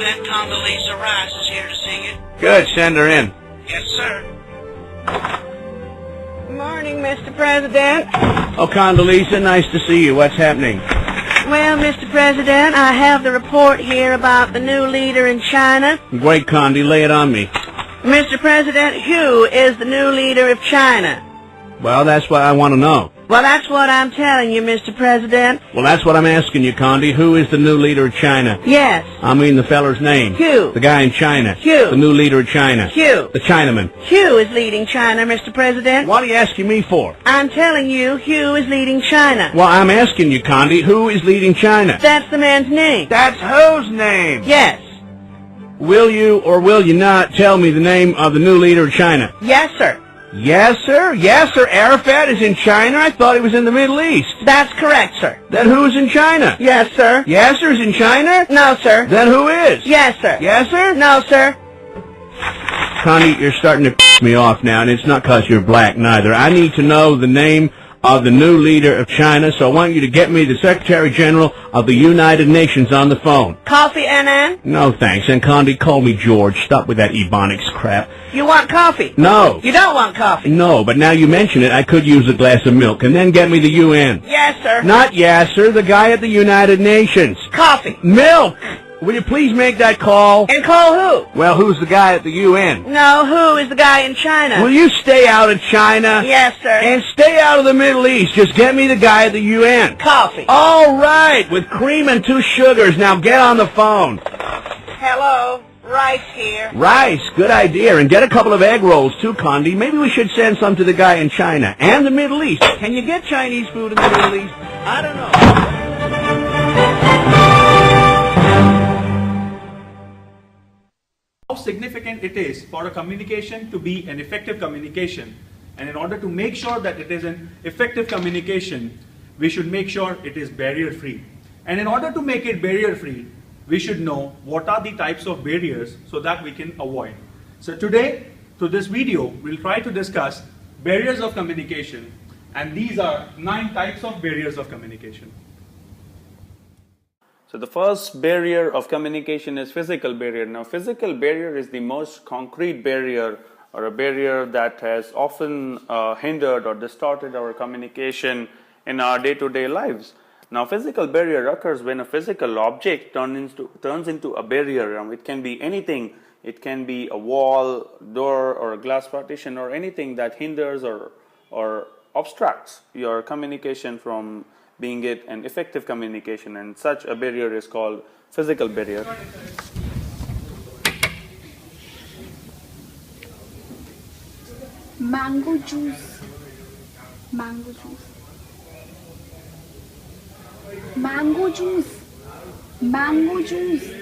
President Condoleezza Rice is here to see you. Good, send her in. Yes, sir. Good morning, Mr. President. Oh, Condoleezza, nice to see you. What's happening? Well, Mr. President, I have the report here about the new leader in China. Great, Condi, lay it on me. Mr. President, who is the new leader of China? Well, that's what I want to know. Well, that's what I'm telling you, Mr. President. Well, that's what I'm asking you, Condi. Who is the new leader of China? Yes. I mean the feller's name. Hugh. The guy in China. Hugh. The new leader of China. Hugh. The Chinaman. Hugh is leading China, Mr. President. What are you asking me for? I'm telling you, Hugh is leading China. Well, I'm asking you, Condi, who is leading China? That's the man's name. That's whose name? Yes. Will you or will you not tell me the name of the new leader of China? Yes, sir. Yes, sir. Yes, sir. Arafat is in China. I thought he was in the Middle East. That's correct, sir. Then who's in China? Yes, sir. Yasser's in China? No, sir. Then who is? Yes, sir. Yasser? No, sir. Connie, you're starting to piss me off now, and it's not 'cause you're black, neither. I need to know the name of the new leader of China, so I want you to get me the Secretary General of the United Nations on the phone. Coffee, Annan? No, thanks. And Condi, call me George. Stop with that Ebonics crap. You want coffee? No. You don't want coffee? No, but now you mention it, I could use a glass of milk. And then get me the UN. Yes, sir. Not Yasser, the guy at the United Nations. Coffee. Milk! Will you please make that call? And call who? Well, who's the guy at the UN? No, who is the guy in China? Will you stay out of China? Yes, sir. And stay out of the Middle East. Just get me the guy at the UN. Coffee. All right, with cream and 2 sugars. Now get on the phone. Hello, Rice here. Rice, good idea. And get a couple of egg rolls, too, Condi. Maybe we should send some to the guy in China and the Middle East. Can you get Chinese food in the Middle East? I don't know. How significant it is for a communication to be an effective communication, and in order to make sure that it is an effective communication, we should make sure it is barrier free. And in order to make it barrier free, we should know what are the types of barriers so that we can avoid. So today, through this video, we'll try to discuss barriers of communication, and these are 9 types of barriers of communication. So the first barrier of communication is physical barrier. Now, physical barrier is the most concrete barrier, or a barrier that has often hindered or distorted our communication in our day-to-day lives. Now, physical barrier occurs when a physical object turns into a barrier. It can be anything. It can be a wall, door, or a glass partition, or anything that hinders or obstructs your communication from being it an effective communication, and such a barrier is called physical barrier. Mango juice, mango juice, mango juice, mango juice.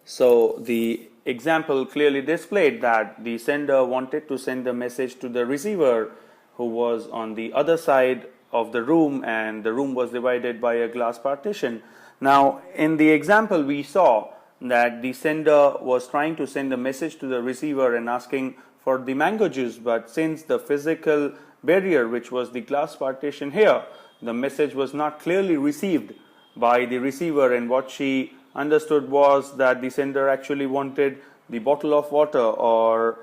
So the example clearly displayed that the sender wanted to send a message to the receiver who was on the other side of the room, and the room was divided by a glass partition. Now, in the example we saw that the sender was trying to send a message to the receiver and asking for the mango juice, but since the physical barrier, which was the glass partition here, the message was not clearly received by the receiver, and what she understood was that the sender actually wanted the bottle of water or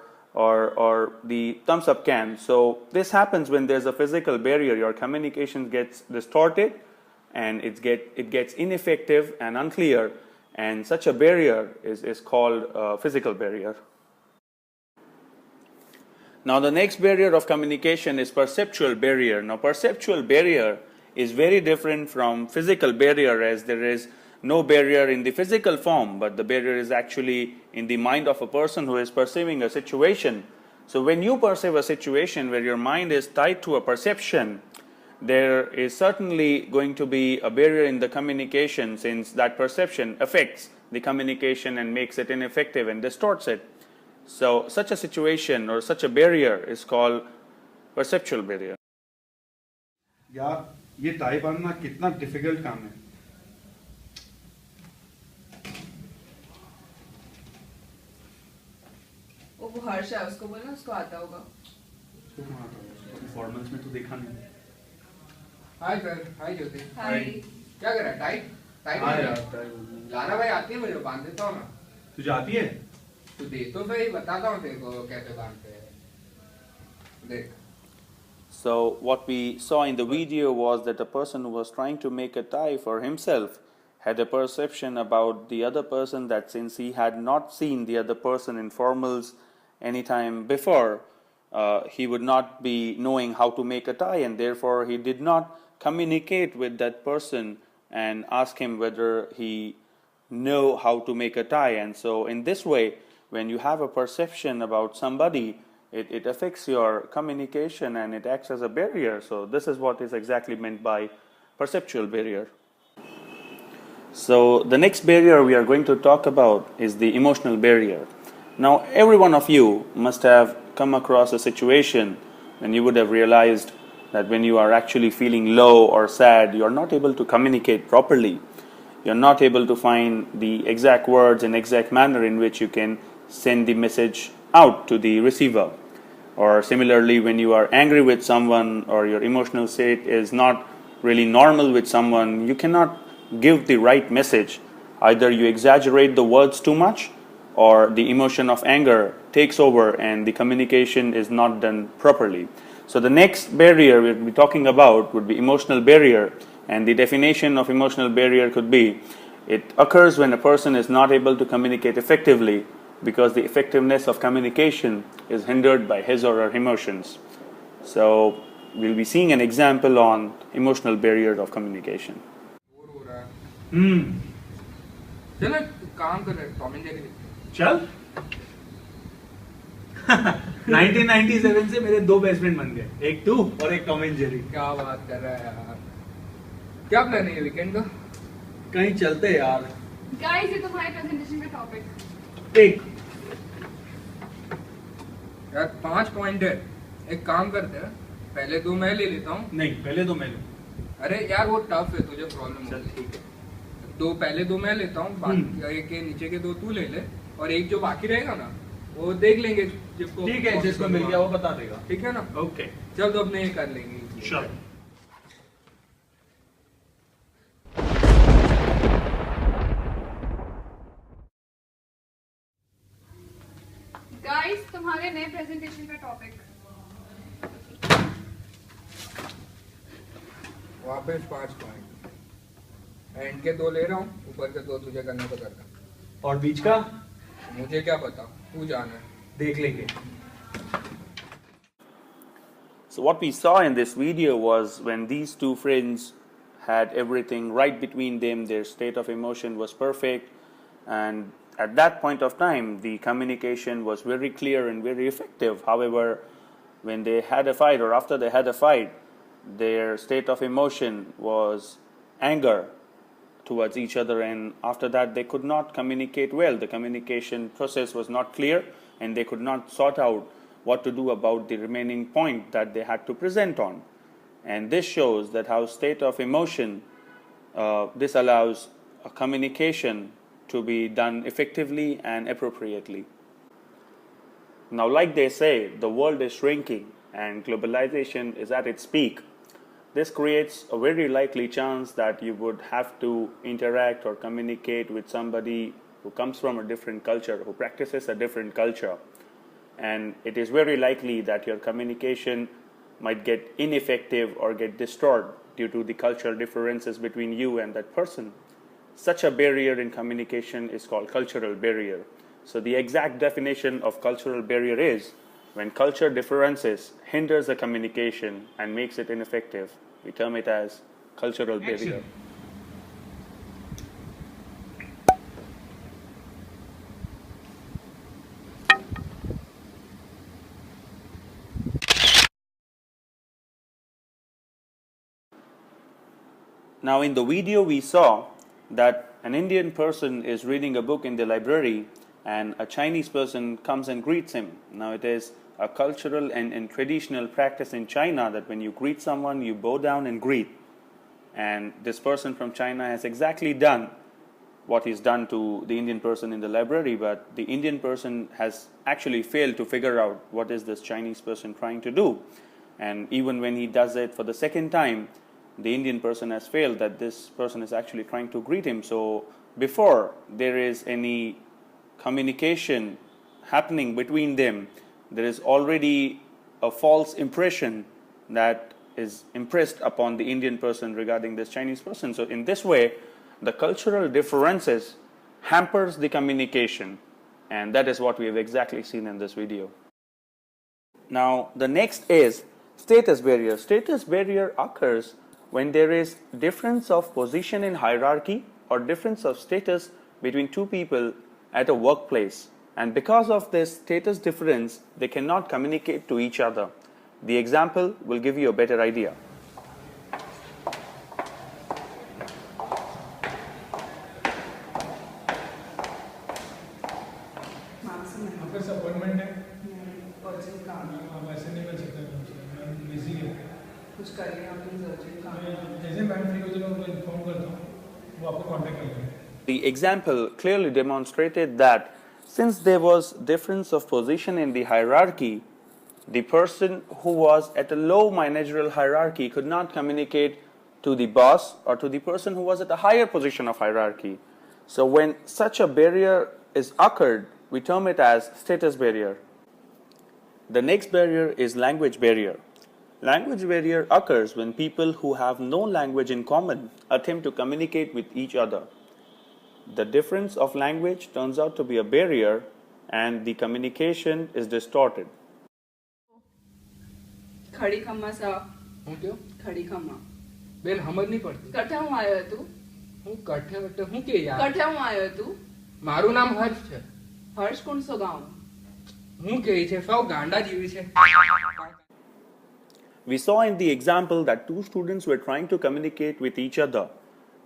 the thumbs up can. So this happens when there's a physical barrier. Your communication gets distorted, and it gets ineffective and unclear, and such a barrier is called a physical barrier. Now, the next barrier of communication is perceptual barrier. Now, perceptual barrier is very different from physical barrier, as there is no barrier in the physical form, but the barrier is actually in the mind of a person who is perceiving a situation. So when you perceive a situation where your mind is tied to a perception, there is certainly going to be a barrier in the communication, since that perception affects the communication and makes it ineffective and distorts it. So such a situation or such a barrier is called perceptual barrier. यार ये tie बनना कितना difficult काम है. वो हर्ष है, उसको बोलना, उसको आता होगा. उसको कहाँ आता होगा? उसको फॉर्मल्स में तो देखा नहीं. हाय सर, हाय ज्योति। हाय। क्या कर रहा है? टाइट टाइट हाँ हो यार, गया? टाइट हो गया। लाना भाई आती है, मुझे बांध देता हूँ ना। तुझे आती है? तू दे तो सही, बताता हूँ तेरे को कैसे बांधते हैं। देख। So what we saw in the video was that a person who was trying to make a tie for himself had a perception about the other person that since he had not seen the other person in formals any time before, he would not be knowing how to make a tie, and therefore he did not communicate with that person and ask him whether he know how to make a tie. And so in this way, when you have a perception about somebody, it affects your communication and it acts as a barrier. So this is what is exactly meant by perceptual barrier. So the next barrier we are going to talk about is the emotional barrier. Now every one of you must have come across a situation when you would have realized that when you are actually feeling low or sad, you are not able to communicate properly. You are not able to find the exact words and exact manner in which you can send the message out to the receiver. Or similarly, when you are angry with someone or your emotional state is not really normal with someone, you cannot give the right message. Either you exaggerate the words too much, or the emotion of anger takes over and the communication is not done properly. So the next barrier we'll be talking about would be emotional barrier, and the definition of emotional barrier could be it occurs when a person is not able to communicate effectively because the effectiveness of communication is hindered by his or her emotions. So we'll be seeing an example on emotional barrier of communication. Bore हो रहा है। चल ना, काम कर रहे हैं, Tom and Jerry देखते चल 1997 से मेरे दो बेस्ट फ्रेंड बन गए, एक तू और एक टॉम एंड जेरी। हैं। क्या बात कर रहा है यार? क्या प्लान है ये वीकेंड का? कहीं चलते यार। गाइस, ये तुम्हारे प्रेजेंटेशन का टॉपिक। एक यार 5 पॉइंट है, एक काम करते हैं, पहले 2 मैं ले लेता हूँ। नहीं, पहले तो मैं लूं। अरे यार वो टफ है, तुझे प्रॉब्लम चल होगी। ठीक है। पहले 2 मैं लेता हूँ, बाकी एक के नीचे के 2 तू ले ले, और एक जो बाकी रहेगा ना वो देख लेंगे जिसको। ठीक है, जिसको मिल गया वो बता देगा। ठीक है ना? ओके चल तो अपने ये कर लेंगे। चल। गाइस, तुम्हारे नए प्रेजेंटेशन का टॉपिक। वापस 5 पॉइंट, एंड के 2 ले रहा हूँ, ऊपर के 2 तुझे करना तो करना। और बीच का मुझे क्या पता, तू जाना है। देख लेंगे। So what we saw in this video was when these two friends had everything right between them, their state of emotion was perfect, and at that point of time the communication was very clear and very effective. However, when they had a fight or after they had a fight, their state of emotion was anger towards each other, and after that they could not communicate well. The communication process was not clear and they could not sort out what to do about the remaining point that they had to present on. And this shows that how state of emotion disallows a communication to be done effectively and appropriately. Now, like they say, the world is shrinking and globalization is at its peak. This creates a very likely chance that you would have to interact or communicate with somebody who comes from a different culture, who practices a different culture. And it is very likely that your communication might get ineffective or get distorted due to the cultural differences between you and that person. Such a barrier in communication is called cultural barrier. So the exact definition of cultural barrier is when culture differences hinders the communication and makes it ineffective. We term it as cultural barrier. Now in the video we saw that an Indian person is reading a book in the library and a Chinese person comes and greets him. Now it is a cultural and traditional practice in China that when you greet someone, you bow down and greet. And this person from China has exactly done what is done to the Indian person in the library, but the Indian person has actually failed to figure out what is this Chinese person trying to do. And even when he does it for the second time, the Indian person has failed, that this person is actually trying to greet him. So before there is any communication happening between them, there is already a false impression that is impressed upon the Indian person regarding this Chinese person. So in this way, the cultural differences hampers the communication, and that is what we have exactly seen in this video. Now the next is status barrier. Status barrier occurs when there is difference of position in hierarchy or difference of status between two people at a workplace, and because of this status difference they cannot communicate to each other. The example will give you a better idea. आपका से appointment है urgent काम है। आप ऐसे नहीं कर सकते मैं बिजी है कुछ करिए आप प्लीज अर्जेंट काम है। जैसे मैम फ्री हो जाए उनको इन्फॉर्म करता हूँ वो आपको कांटेक्ट करते हैं. The example clearly demonstrated that since there was difference of position in the hierarchy, the person who was at a low managerial hierarchy could not communicate to the boss or to the person who was at a higher position of hierarchy. So when such a barrier is occurred, we term it as status barrier. The next barrier is language barrier. Language barrier occurs when people who have no language in common attempt to communicate with each other. The difference of language turns out to be a barrier and the communication is distorted. खड़ी खम्मा साहब હું ક્યો खड़ी खम्मा બેન સમજ નહીં પડતી કઠે હું આવ્યો તું હું કઠે વટે હું કે યાર કઠે હું આવ્યો તું મારું નામ હર્ષ છે હર્ષ કોણ સો ગાઉં હું કે છે સાવ ગાંડા જેવી છે. We saw in the example that two students were trying to communicate with each other,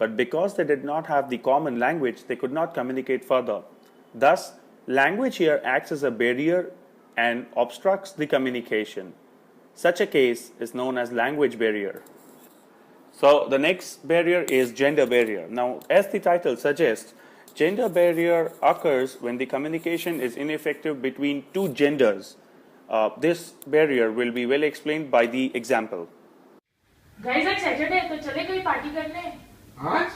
but because they did not have the common language, they could not communicate further. Thus, language here acts as a barrier and obstructs the communication. Such a case is known as language barrier. So the next barrier is gender barrier. Now, as the title suggests, gender barrier occurs when the communication is ineffective between two genders. This barrier will be well explained by the example. Guys आज Saturday है तो चले कोई party करने. आज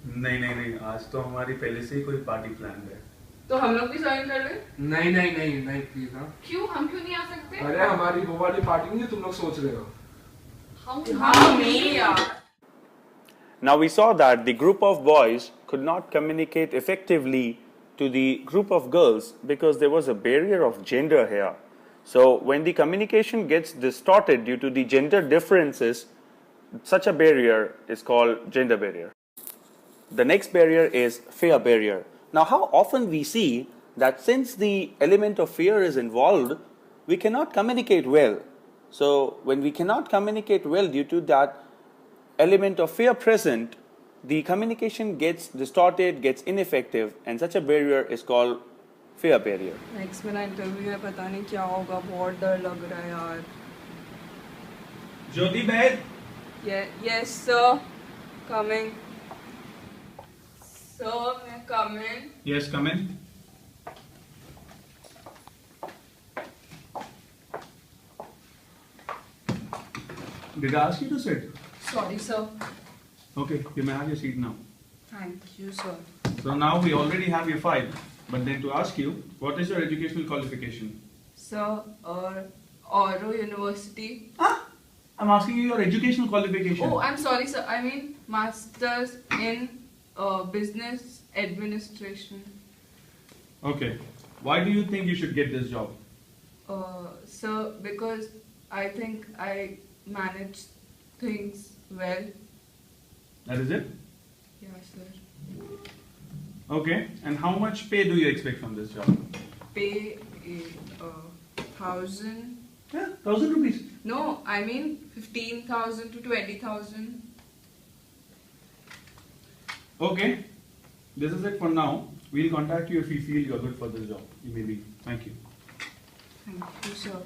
नहीं नहीं नहीं, आज तो हमारी पहले से ही कोई पार्टी प्लान है. तो हम लोग भी ज्वाइन कर लें. नहीं नहीं नहीं नहीं प्लीज हाँ. क्यों हम क्यों नहीं आ सकते? अरे हमारी वो वाली पार्टी नहीं तुम लोग सोच रहे हो. हाँ नहीं यार. Now we saw that the group of boys could not communicate effectively to the group of girls because there was a barrier of gender here. So when the communication gets distorted due to the gender differences, such a barrier is called gender barrier. The next barrier is fear barrier. Now how often we see that since the element of fear is involved, we cannot communicate well. So when we cannot communicate well due to that element of fear present, the communication gets distorted, gets ineffective, and such a barrier is called fear barrier. Next मेरा interview है पता नहीं क्या होगा बहुत डर लग रहा है यार. ज्योति बहन Yes sir, coming. Sir, मैं coming. Yes, come in. Did I ask you to sit? Sorry sir. Okay, you may have your seat now. Thank you sir. So now we already have your file, but then to ask you, what is your educational qualification? Sir, Oro University. I'm asking you your educational qualification. Oh, I'm sorry sir. I mean Masters in Business Administration. Okay. Why do you think you should get this job? Sir, because I think I manage things well. That is it? Yeah, sir. Okay. And how much pay do you expect from this job? Pay 1,000. Yeah, 1,000 rupees. No, I mean 15,000 to 20,000. Okay. This is it for now. We'll contact you if we feel you're good for this job. You may be. Thank you. Thank you, sir.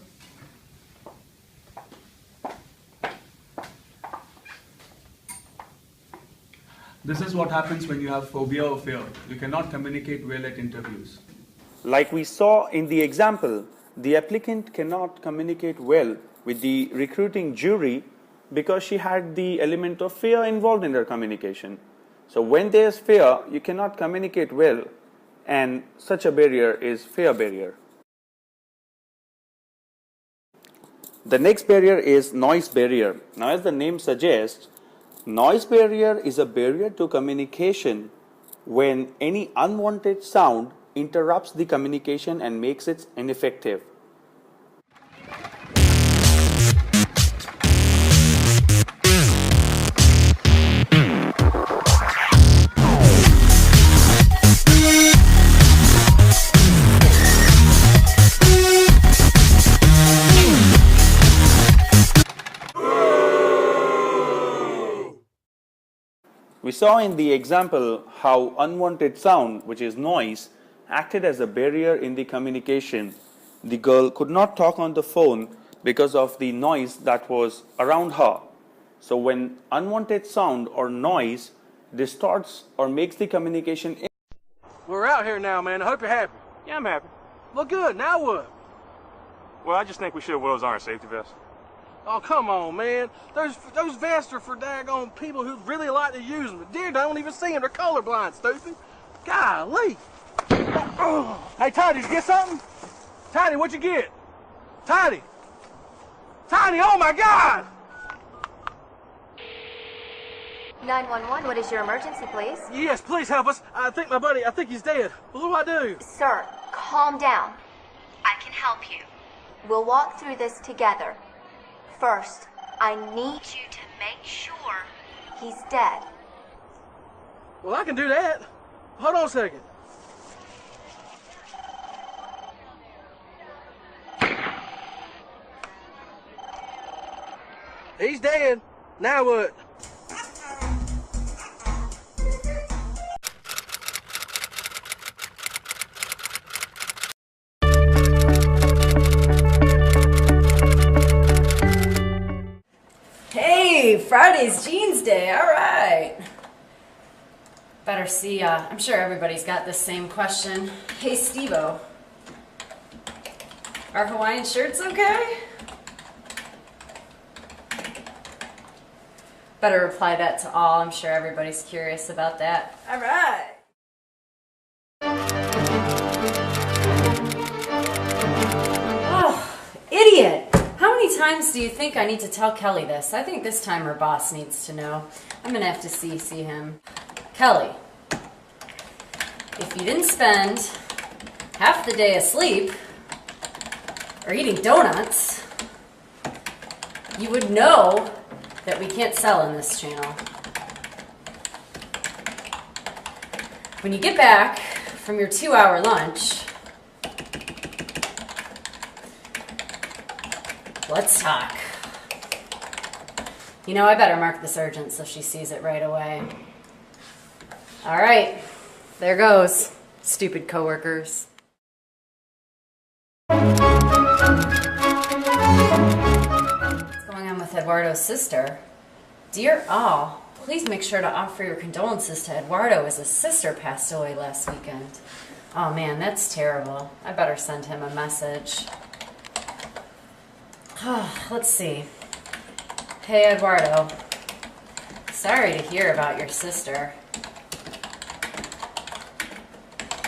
This is what happens when you have phobia or fear. You cannot communicate well at interviews. Like we saw in the example, the applicant cannot communicate well with the recruiting jury because she had the element of fear involved in her communication. So when there's fear, you cannot communicate well, and such a barrier is fear barrier. The next barrier is noise barrier. Now, as the name suggests, noise barrier is a barrier to communication when any unwanted sound interrupts the communication and makes it ineffective. We saw in the example how unwanted sound, which is noise, acted as a barrier in the communication. The girl could not talk on the phone because of the noise that was around her. So when unwanted sound or noise distorts or makes the communication. We're out here now, man. I hope you're happy. Yeah, I'm happy. Well, good. Now what? Well, I just think we should wear those iron safety vests. Oh, come on, man. Those vests are for daggone people who really like to use them. But deer don't even see them. They're colorblind, stupid. Golly. Oh. Hey, Tiny, did you get something? Tiny, what'd you get? Tiny. Tiny, oh my God! 911, what is your emergency, please? Yes, please help us. I think my buddy, he's dead. What do I do? Sir, calm down. I can help you. We'll walk through this together. First, I need you to make sure he's dead. Well, I can do that. Hold on a second. He's dead. Now what? Hey, Friday's jeans day, all right. Better see, I'm sure everybody's got this same question. Hey, Steve-O, are Hawaiian shirts okay? Better reply that to all. I'm sure everybody's curious about that. All right. Oh, idiot. How many times do you think I need to tell Kelly this? I think this time her boss needs to know. I'm going to have to CC him. Kelly, if you didn't spend half the day asleep or eating donuts, you would know that we can't sell in this channel. When you get back from your 2-hour lunch, let's talk. You know, I better mark this urgent so she sees it right away. All right, there goes, stupid coworkers. What's going on with Eduardo's sister? Dear all, please make sure to offer your condolences to Eduardo as his sister passed away last weekend. Oh man, that's terrible. I better send him a message. Let's see. Hey, Eduardo. Sorry to hear about your sister.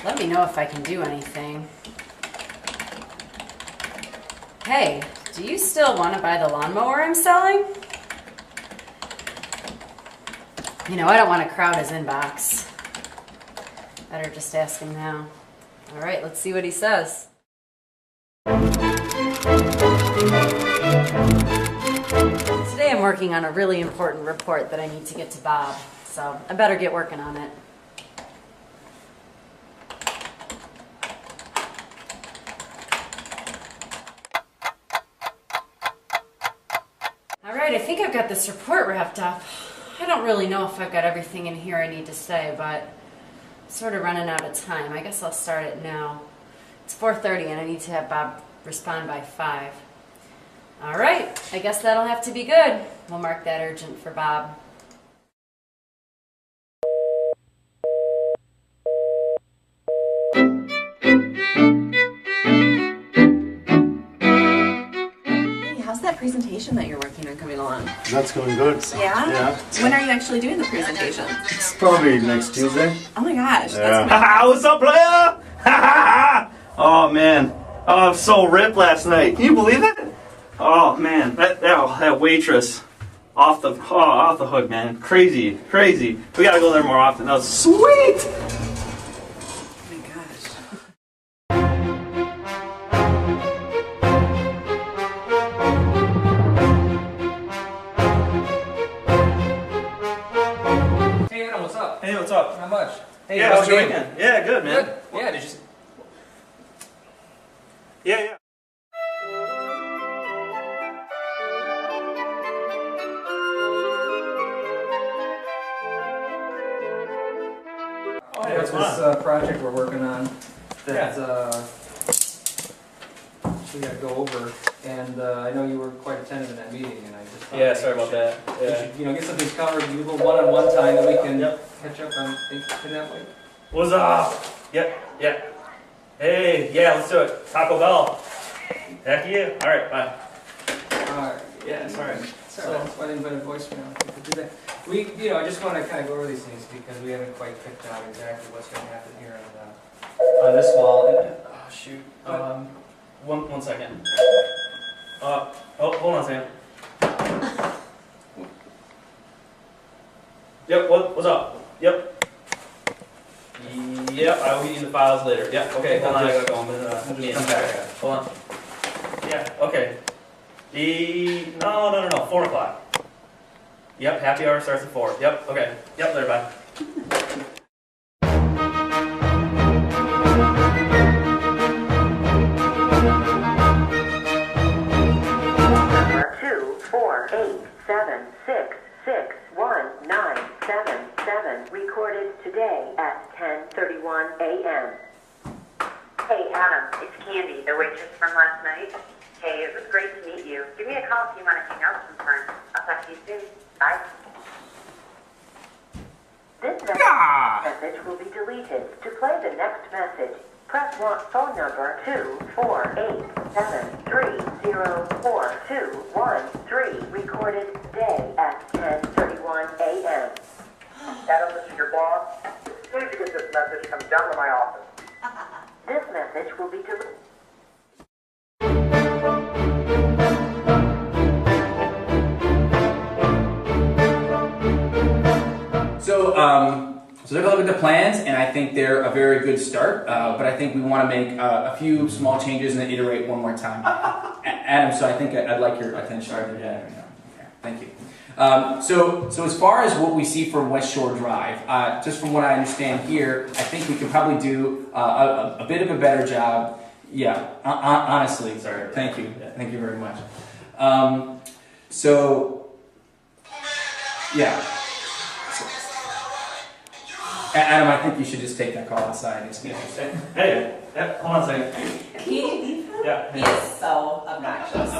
Let me know if I can do anything. Hey, do you still want to buy the lawnmower I'm selling? You know, I don't want to crowd his inbox. Better just ask him now. All right, let's see what he says. Today I'm working on a really important report that I need to get to Bob, so I better get working on it. Alright, I think I've got this report wrapped up. I don't really know if I've got everything in here I need to say, but I'm sort of running out of time. I guess I'll start it now. It's 4:30 and I need to have Bob respond by 5. Alright, I guess that'll have to be good. We'll mark that urgent for Bob. Hey, how's that presentation presentation that you're working on coming along? That's going good. Yeah? Yeah. When are you actually doing the presentation? It's probably next Tuesday. Oh my gosh. Yeah. That's What's up, player? Oh man, oh, I was so ripped last night. Can you believe it? Oh man, that waitress off the hook, man. Crazy. We gotta go there more often. That was sweet. Hey Adam, what's up? Hey, what's up? Not much. Hey, Yeah, how's how's your the game? weekend? Yeah, good, man. Good. Yeah, did you? Yeah. Oh, it's this project we're working on that we got to go over, and I know you were quite attentive in that meeting, and I just thought Sorry about that. we should, get some things covered, give a little one-on-one time that we can catch up on things in that way. What's up? Yep. Hey, yeah, let's do it. Taco Bell. Heck yeah. All right, bye. Alright, yeah, sorry. Sorry, that's why I didn't put a voicemail. We could do that. I just want to kind of go over these things because we haven't quite picked out exactly what's going to happen here on this wall. Oh, shoot. One second. Hold on a second. Yep, what's up? Yep, I will get you the files later. Yep, okay, hold on, I gotta go. I'm gonna come back. Hold on. Yeah, okay. No, 4 o'clock. Yep, happy hour starts at 4. Yep, okay. Yep, later, bye. Number 24876619777 recorded today at 10:31 a.m. Hey, Adam, it's Candy, the waitress from last night. Hey, it was great to meet you. Give me a call if you want to hang out sometime. I'll talk to you soon. Bye. This message will be deleted. To play the next message, press phone number 24873042113 recorded today at 10:31 a.m. Adam, this is your boss. As soon as you get this message, come down to my office. This message will be deleted. So took a look at the plans, and I think they're a very good start, but I think we want to make a few small changes and then iterate one more time. Adam, so I think I'd like your attention. Okay, thank you. So as far as what we see from West Shore Drive, just from what I understand here, I think we could probably do a bit of a better job. Yeah, honestly. Sorry. Thank you. Thank you very much. Yeah. Adam, I think you should just take that call outside. It's Hey, hold on a second. Can you leave him? Yeah. He is so obnoxious.